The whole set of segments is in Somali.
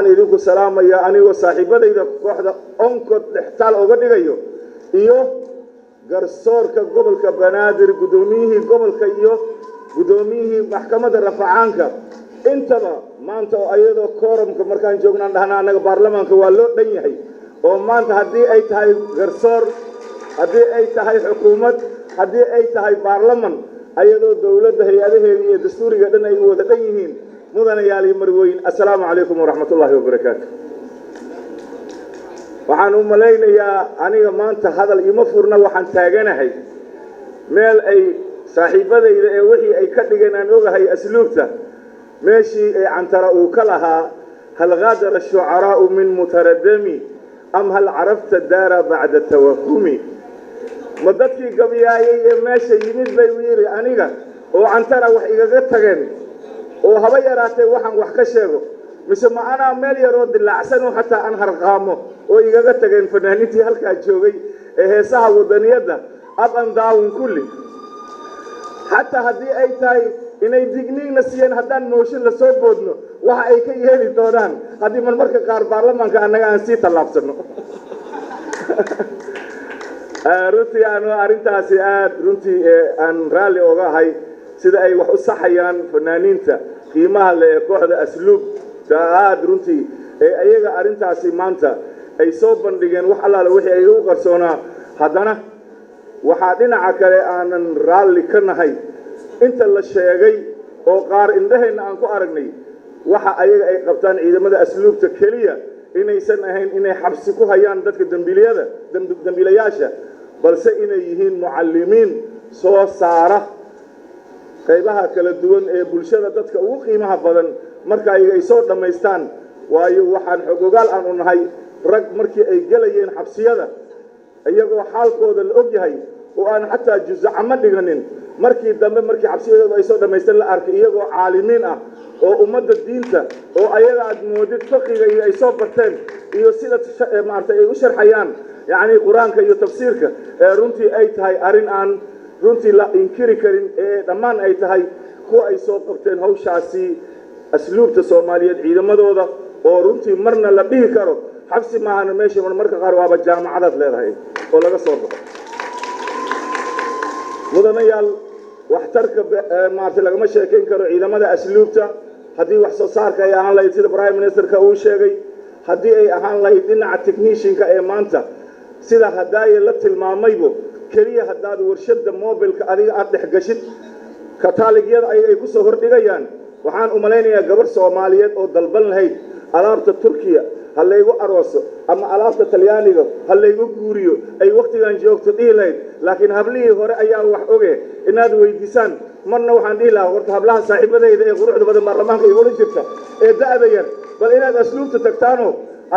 idinku salaamaya anigoo saaxiibadayda kooxda onkod dhextaal uga dhigayo iyo garsoorka gobolka Banaadir gudoomiyihii gobolka iyo gudoomiyihii maxkamadda rafacaanka intaba maanta ayadoo kooramka markaan joognaan dhahna anaga baarlamaanka waa loo dhan yahay oo maanta haddii ay tahay garsoor haddii ay tahay xukuumad haddii ay tahay baarlamaan ayadoo dawladda hay'adaheeda iyo dastuuriga dhan ay wada dhan yihiin mudanayaal iyo marwooyin assalaamu calaykum waraxmatullaahi wabarakaatu waxaan u malaynayaa aniga maanta hadal ima furna waxaan taaganahay meel ay saaxiibadayda ee wixii ay ka dhigeen aan ogahay asluubta meeshii ay cantara uu ka lahaa hal qaadara shucaraa'u min mutaradami am hal carafta daara bacda tawahumi ma dadkii gabiyaayay ee meesha yimid bay u yidhi aniga oo cantara wax igaga tageen oo haba yaraatee waxaan wax ka sheego mise ma anaa meel yaroo dilaacsan oo xataa aan harqaamo oo igaga tageen fanaaniintii halkaa joogay ee heesaha wadaniyadda ab an daawun kulli xataa haddii ay tahay inay digniinna siiyeen haddaan mooshin la soo boodno waxa ay ka yeeli doonaan haddii marmarka qaar baarlamaanka annaga aan sii tallaabsanno runtii aanu arrintaasi aad runtii aan raalli oga ahay sida ay wax u saxayaan fanaaniinta qiimaha leh ee kooxda asluub aad runtii ayaga arrintaasi maanta ay soo bandhigeen wax allaale wixii ay u qarsoonaa haddana waxaa dhinaca kale aanan raalli ka nahay inta la sheegay oo qaar indhaheenna aan ku aragnay waxa ayaga ay qabtaan ciidamada asluubta keliya inaysan ahayn inay xabsi ku hayaan dadka dambiilayaasha balse inay yihiin mucallimiin soo saara qaybaha kala duwan ee bulshada dadka ugu qiimaha badan marka ay soo dhammaystaan waayo waxaan xogogaal aan u nahay rag markii ay gelayeen xabsiyada iyagoo xaalkooda la og yahay oo aan xataa jusacama dhiganin markii dambe markii xabsiyadooda ay soo dhammaysteen la arkay iyagoo caalimiin ah oo ummadda diinta oo ayaga aad moodid fiqiga iyo ay soo barteen iyo sida maaragtay ay u sharxayaan yacni qur-aanka iyo tafsiirka runtii ay tahay arrin aan runtii la inkiri karin ee dhammaan ay tahay kuwa ay soo qabteen hawshaasi asluubta soomaaliyeed ciidamadooda oo runtii marna la dhihi karo xabsi maahana meesha marmarka qaar waaba jaamacadaad leedahay oo laga soo baxo mudanayaal waxtarka maaragtay lagama sheekayn karo ciidamada asluubta haddii wax soo saarka ay ahaan lahayd sida prime ministerka uu sheegay haddii ay ahaan lahayd dhinaca technicianka ee maanta sida hadaaye la tilmaamaybo keliya haddaad warshadda mobilka adiga aad dhex gashid kataaligyada ay ku soo hordhigayaan waxaan u malaynayaa gabar Soomaaliyeed oo dalban lahayd alaabta Turkiya ha laygu arooso ama alaabta Talyaaniga ha laygu guuriyo ay waqtigan joogto dhihi lahayd laakiin hablihii hore ayaa wax oge inaad weydiisaan marna waxaan dhihi lahaa horta hablaha saaxiibadayda ee quruxda badan baarlamaanka igula jirta ee da'da yar bal inaad asluubta tagtaano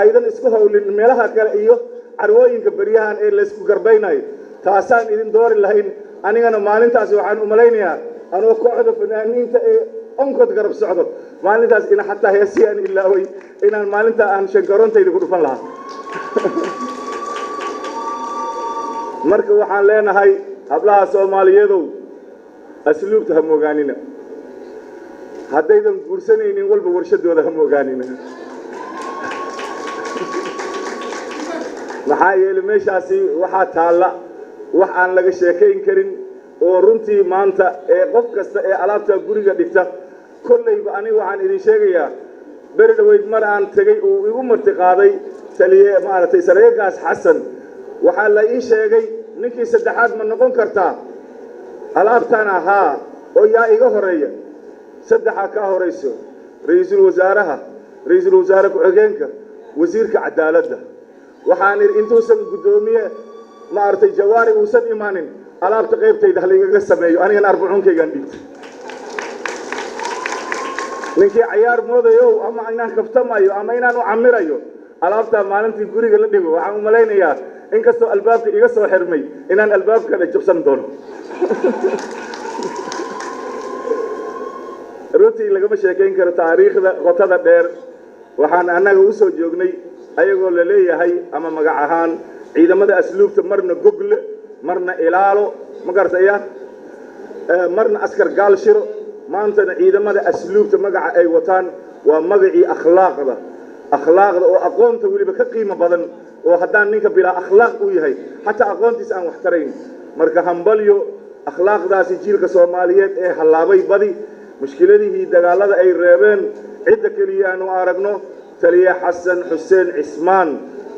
aydan isku hawlin meelaha kale iyo carwooyinka baryahan ee la isku garbaynayo taasaan idin doori lahayn anigana maalintaasi waxaan u malaynayaa anoo kooxda fanaaniinta ee onkod garab socdo maalintaas ina xataa heesiyaan ilaaway inaan maalinta aan shankaroontayda ku dhufan lahaa marka waxaan leenahay hablaha Soomaaliyeedow asluubta ha moogaanina haddaydan guursanaynin walba warshadooda ha moogaanina maxaa yeelay meeshaasi waxaa taalla wax aan laga sheekayn karin oo runtii maanta ee qof kasta ee alaabta guriga dhigta kollayba aniga waxaan idin sheegayaa beri dhaweyd mar aan tegey uu igu marti qaaday taliye maaragtay sareegaas xasan waxaa la ii sheegay ninkii saddexaad ma noqon kartaa alaabtan ahaa oo yaa iga horeeya saddexa ka horeyso ra'iisul wasaare ku-xigeenka wasiirka cadaaladda waxaan intuusan gudoomiye maartay jawaari uusan imaanin alaabta qaybtayda haligaga sameeyo aniga arbacunkaygan dhigto ninkii ciyaar moodayo ama inaan kaftamayo ama inaan u camirayo alaabta maalintii guriga la dhigo waxaan u malaynayaa in kastoo albaabka iga soo xirmay inaan albaabka jabsan doono runtii lagama sheekayn karo taariikhda qotada dheer waxaan annaga u soo joognay ayagoo la leeyahay ama magac ahaan ciidamada asluubta marna gogle marna ilaalo ma garataya marna askar gaalshiro maantana ciidamada asluubta magaca ay wataan waa magacii akhlaaqda akhlaaqda oo aqoonta weliba ka qiimo badan oo haddaan ninka bilaa akhlaaq u yahay xataa aqoontiis aan wax tarayn marka hambalyo akhlaaqdaasi jiilka Soomaaliyeed ee halaabay badi mushkiladihii dagaalada ay reebeen cidda kaliya aanu aragno taliya Xasan Xuseen Cismaan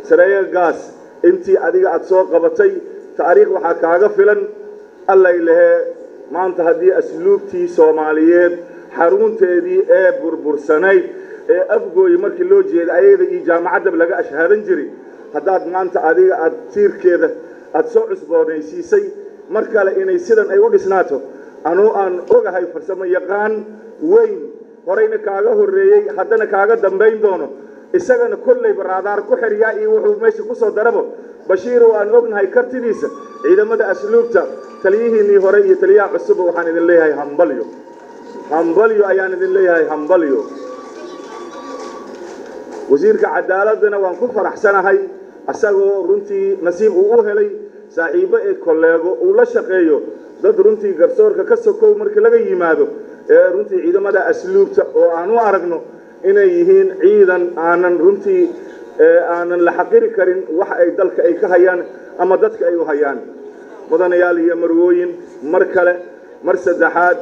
sareeya gaas intii adiga aad soo qabatay taariikh waxa kaaga filan alla ilaahay maanta haddii asluubtii Soomaaliyeed xarunteedii ee burbursanayd ee afgooy markii loo jeeday ayada iyo jaamacadda laga ashhaadan jiray haddaad maanta adiga aad tiirkeeda aad soo cusboonaysiisay mar kale inay sidan ay u dhisnaato anuu aan ogahay farsamo yaqaan weyn horeyna kaaga horeeyay haddana kaaga dambayn doono isagana kullay baraadaar ku xiriyaa iyo wuxuu meesha ku soo darabo bashiir oo aan ognahay kartidiisa ciidamada asluubta taliyihiinii hore iyo taliyaha cusub waxaan idin leeyahay hambalyo ayaan idin leeyahay hambalyo wasiirka cadaaladana waan ku faraxsanahay asagoo runtii nasiib uu u helay saaxiibo ee kolleego uu la shaqeeyo dad runtii garsoorka ka sokow markii laga yimaado ee runtii ciidamada asluubta oo aan u aragno inay yihiin ciidan aanan runtii aanan la xaqiri karin wax ay dalka ay ka hayaan ama dadka ay u hayaan mudanayaal iyo marwooyin mar kale mar saddexaad